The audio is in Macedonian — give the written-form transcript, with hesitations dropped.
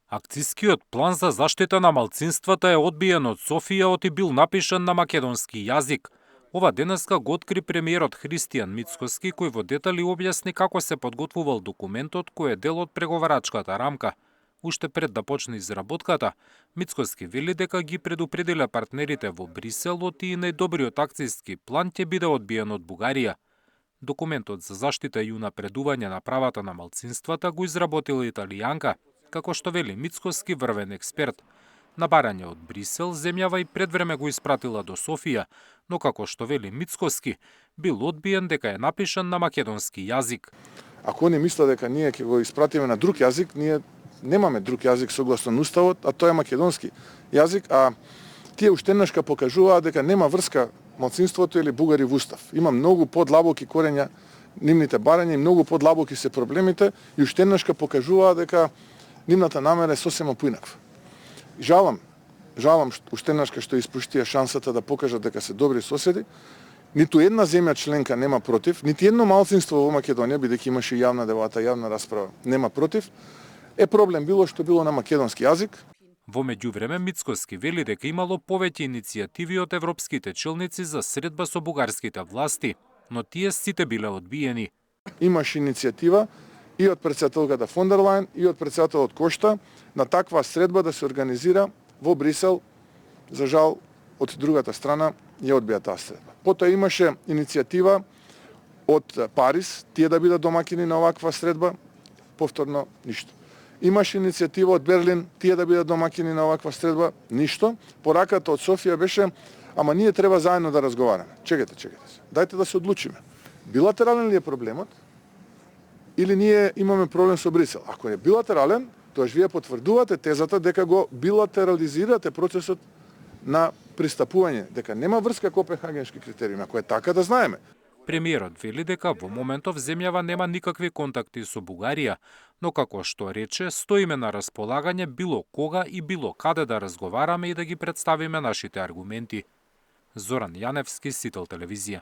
Акцискиот план за заштита на малцинствата е одбиен од Софија и бил напишан на македонски јазик. Ова денеска го откри премиерот Христијан Мицкоски, кој во детали објасни како се подготвувал документот кој е дел од преговарачката рамка. Уште пред да почне изработката, Мицкоски вели дека ги предупредиле партнерите во Брисел и најдобриот акциски план ќе биде одбиен од Бугарија. Документот за заштита и унапредување на правата на малцинствата го изработила италијанка, како што вели Мицкоски, врвен експерт. На барање од Брисел, земјава и предвреме го испратила до Софија, но како што вели Мицкоски, бил одбиен дека е напишан на македонски јазик. Ако они мислат дека ние ќе го испратиме на друг јазик, ние немаме друг јазик согласно уставот, а тоа е македонски јазик, а тие уште еднашка покажуваат дека нема врска малцинството или бугари во устав. Има многу подлабоки корења нивните барања и многу подлабоки се проблемите и уште еднашка покажуваат дека нивната намера е сосема поинаква. Жалам уште еднашка што испуштија шансата да покажат дека се добри соседи. Ниту една земја членка нема против, нити едно малцинство во Македонија, бидејќи имаше јавна дебата, јавна расправа, нема против. Е проблем било што било на македонски јазик. Во меѓувреме Мицкоски вели дека имало повеќе иницијативи од европските челници за средба со бугарските власти, но тие сите биле одбиени. Имаше иницијатива и од претседателката фон дер Лајен и од претседателот Кошта на таква средба да се организира во Брисел. За жал, од другата страна ја одбија таа средба. Потоа имаше иницијатива од Париз, тие да бидат домакини на оваква средба, повторно ништо. Имаше иницијатива од Берлин, тие да бидат домакини на оваква средба, ништо. Пораката од Софија беше, ама ние треба заедно да разговараме. Чекайте се. Дајте да се одлучиме. Билатерален ли е проблемот? Или ние имаме проблем со Брисел? Ако е билатерален, тоаш вие потврдувате тезата дека го билатерализирате процесот на пристапување, дека нема врска копенхагенски критериуми. Ако е така, да знаеме. Премиерот вели дека во моментов земјава нема никакви контакти со Бугарија, но како што рече, стоиме на располагање било кога и било каде да разговараме и да ги представиме нашите аргументи. Зоран Јаневски, Сител телевизија.